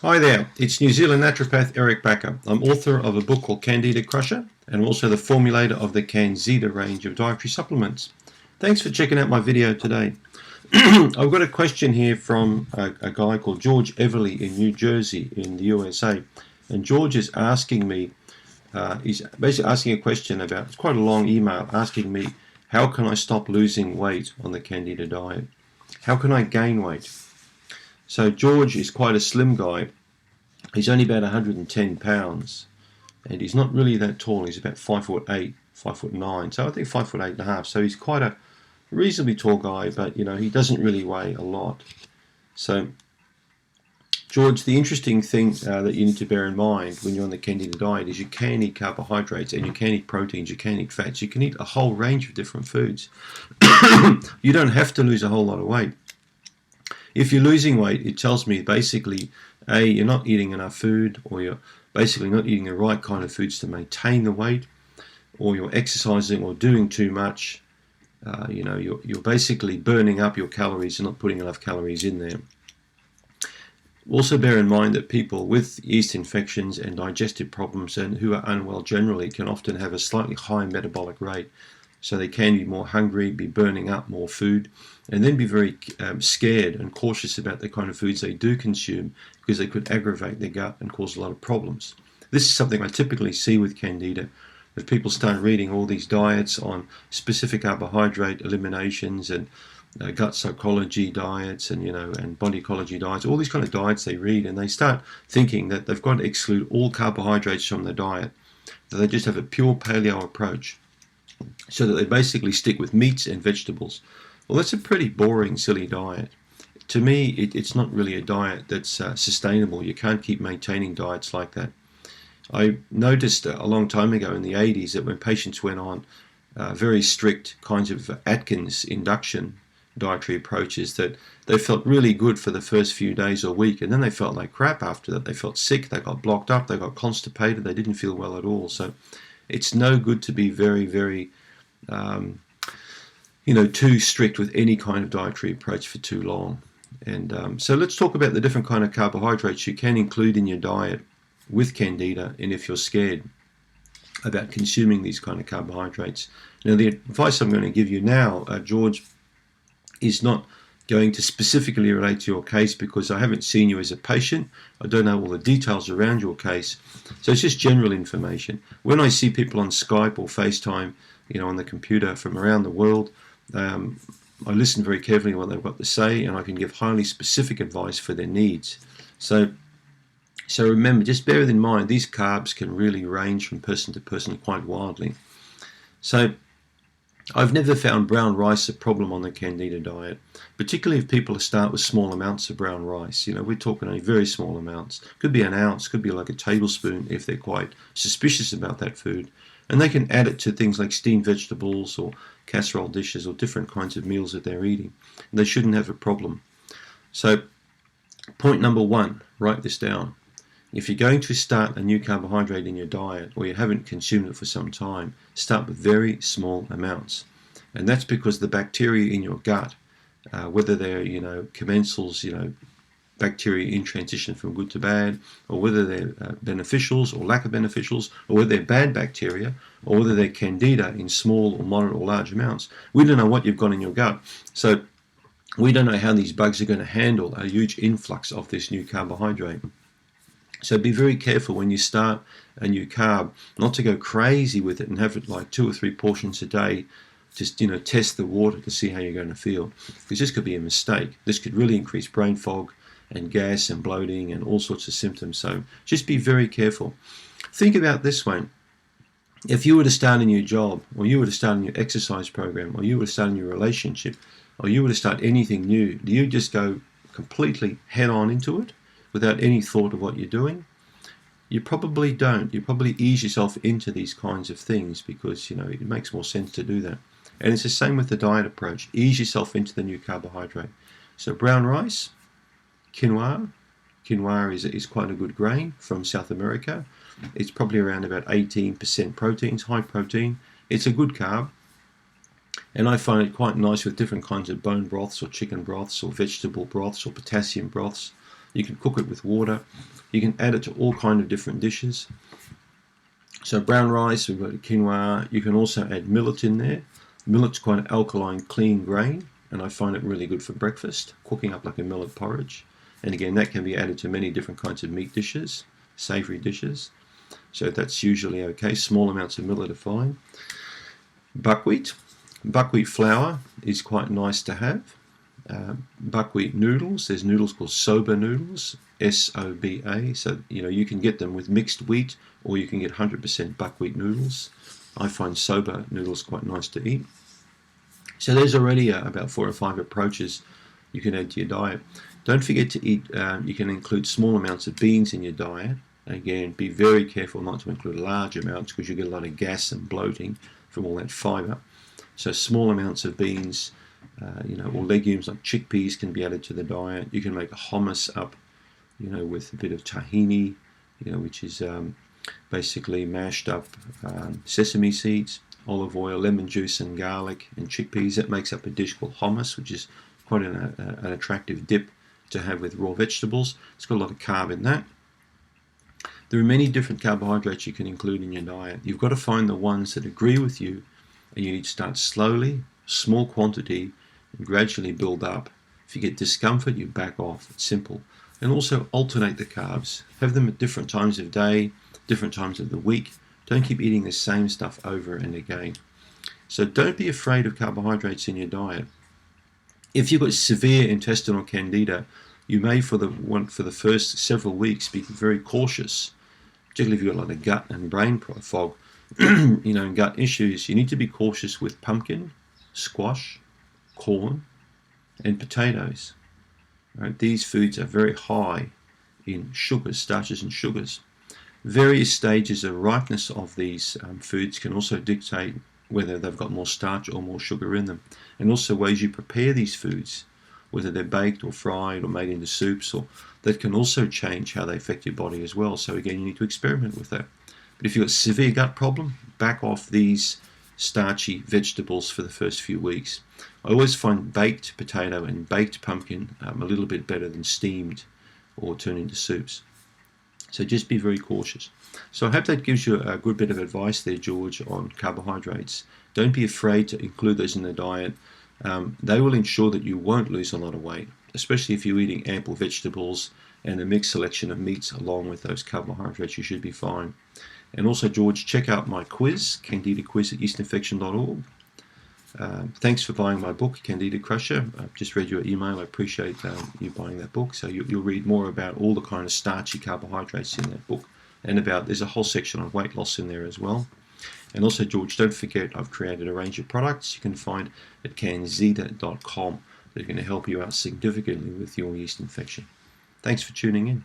Hi there, it's New Zealand naturopath Eric Backer. I'm author of a book called Candida Crusher and also the formulator of the Canzida range of dietary supplements. Thanks for checking out my video today. I've got a question here from a guy called George Everly in New Jersey in the USA. And George is asking me, he's basically asking a question about, it's quite a long email, asking me, how can I stop losing weight on the Candida diet? How can I gain weight? So George is quite a slim guy. He's only about 110 pounds, and he's not really that tall. He's about 5'8", 5'9", so I think 5'8.5". So he's quite a reasonably tall guy, but he doesn't really weigh a lot. So George, the interesting thing that you need to bear in mind when you're on the Candida diet is you can eat carbohydrates and you can eat proteins, you can eat fats, you can eat a whole range of different foods. You don't have to lose a whole lot of weight. If you're losing weight, it tells me basically, A, you're not eating enough food, or you're basically not eating the right kind of foods to maintain the weight, or you're exercising or doing too much. You're basically burning up your calories and not putting enough calories in there. Also bear in mind that people with yeast infections and digestive problems and who are unwell generally can often have a slightly higher metabolic rate. So they can be more hungry, be burning up more food, and then be very scared and cautious about the kind of foods they do consume because they could aggravate their gut and cause a lot of problems. This is something I typically see with Candida. If people start reading all these diets on specific carbohydrate eliminations and gut psychology diets and body ecology diets, all these kind of diets they read, and they start thinking that they've got to exclude all carbohydrates from the diet, that they just have a pure paleo approach, so that they basically stick with meats and vegetables. Well, that's a pretty boring, silly diet. To me, it's not really a diet that's sustainable. You can't keep maintaining diets like that. I noticed a long time ago in the 80s that when patients went on very strict kinds of Atkins induction dietary approaches, that they felt really good for the first few days or week, and then they felt like crap after that. They felt sick, they got blocked up, they got constipated, they didn't feel well at all. So it's no good to be very, very, too strict with any kind of dietary approach for too long. And so let's talk about the different kind of carbohydrates you can include in your diet with Candida, and if you're scared about consuming these kind of carbohydrates. Now, the advice I'm going to give you now, George, is not going to specifically relate to your case because I haven't seen you as a patient. I don't know all the details around your case. So it's just general information. When I see people on Skype or FaceTime, on the computer from around the world, I listen very carefully to what they've got to say, and I can give highly specific advice for their needs. So remember, just bear in mind, these carbs can really range from person to person quite wildly. So I've never found brown rice a problem on the Candida diet, particularly if people start with small amounts of brown rice. We're talking only very small amounts. Could be an ounce, could be like a tablespoon if they're quite suspicious about that food. And they can add it to things like steamed vegetables or casserole dishes or different kinds of meals that they're eating. And they shouldn't have a problem. So point number one, write this down. If you're going to start a new carbohydrate in your diet, or you haven't consumed it for some time, start with very small amounts. And that's because the bacteria in your gut, whether they're, commensals, bacteria in transition from good to bad, or whether they're beneficials or lack of beneficials, or whether they're bad bacteria, or whether they're Candida in small or moderate or large amounts, we don't know what you've got in your gut. So we don't know how these bugs are going to handle a huge influx of this new carbohydrate. So be very careful when you start a new carb, not to go crazy with it and have it like 2 or 3 portions a day. Just, test the water to see how you're going to feel. Because this could be a mistake. This could really increase brain fog and gas and bloating and all sorts of symptoms. So just be very careful. Think about this one. If you were to start a new job, or you were to start a new exercise program, or you were to start a new relationship, or you were to start anything new, do you just go completely head on into it without any thought of what you're doing? You probably don't. You probably ease yourself into these kinds of things because, it makes more sense to do that. And it's the same with the diet approach. Ease yourself into the new carbohydrate. So brown rice, quinoa. Quinoa is quite a good grain from South America. It's probably around about 18% proteins, high protein. It's a good carb. And I find it quite nice with different kinds of bone broths or chicken broths or vegetable broths or potassium broths. You can cook it with water. You can add it to all kind of different dishes. So brown rice, we've got quinoa. You can also add millet in there. Millet's quite an alkaline, clean grain, and I find it really good for breakfast, cooking up like a millet porridge. And again, that can be added to many different kinds of meat dishes, savoury dishes. So that's usually okay. Small amounts of millet are fine. Buckwheat. Buckwheat flour is quite nice to have. Buckwheat noodles. There's noodles called soba noodles, S-O-B-A. So, you can get them with mixed wheat, or you can get 100% buckwheat noodles. I find soba noodles quite nice to eat. So there's already about 4 or 5 approaches you can add to your diet. Don't forget to eat, you can include small amounts of beans in your diet. Again, be very careful not to include large amounts because you get a lot of gas and bloating from all that fiber. So small amounts of beans, or legumes like chickpeas can be added to the diet. You can make a hummus up, with a bit of tahini, which is basically mashed up sesame seeds, olive oil, lemon juice and garlic and chickpeas. That makes up a dish called hummus, which is quite an attractive dip to have with raw vegetables. It's got a lot of carb in that. There are many different carbohydrates you can include in your diet. You've got to find the ones that agree with you, and you need to start slowly, small quantity, and gradually build up. If you get discomfort, you back off. It's simple. And also alternate the carbs. Have them at different times of day, different times of the week. Don't keep eating the same stuff over and again. So don't be afraid of carbohydrates in your diet. If you've got severe intestinal candida, you may for the first several weeks be very cautious, particularly if you've got a lot of gut and brain fog, and gut issues. You need to be cautious with pumpkin, squash, corn, and potatoes. Right? These foods are very high in sugars, starches and sugars. Various stages of ripeness of these foods can also dictate whether they've got more starch or more sugar in them, and also ways you prepare these foods, whether they're baked or fried or made into soups, or that can also change how they affect your body as well. So again, you need to experiment with that. But if you've got a severe gut problem, back off these starchy vegetables for the first few weeks. I always find baked potato and baked pumpkin a little bit better than steamed or turned into soups. So just be very cautious. So I hope that gives you a good bit of advice there, George, on carbohydrates. Don't be afraid to include those in the diet. They will ensure that you won't lose a lot of weight, especially if you're eating ample vegetables and a mixed selection of meats along with those carbohydrates. You should be fine. And also, George, check out my quiz, Candida Quiz at yeastinfection.org. Thanks for buying my book, Candida Crusher. I've just read your email. I appreciate you buying that book. So you'll read more about all the kind of starchy carbohydrates in that book, and there's a whole section on weight loss in there as well. And also, George, don't forget I've created a range of products you can find at Candida.com that are going to help you out significantly with your yeast infection. Thanks for tuning in.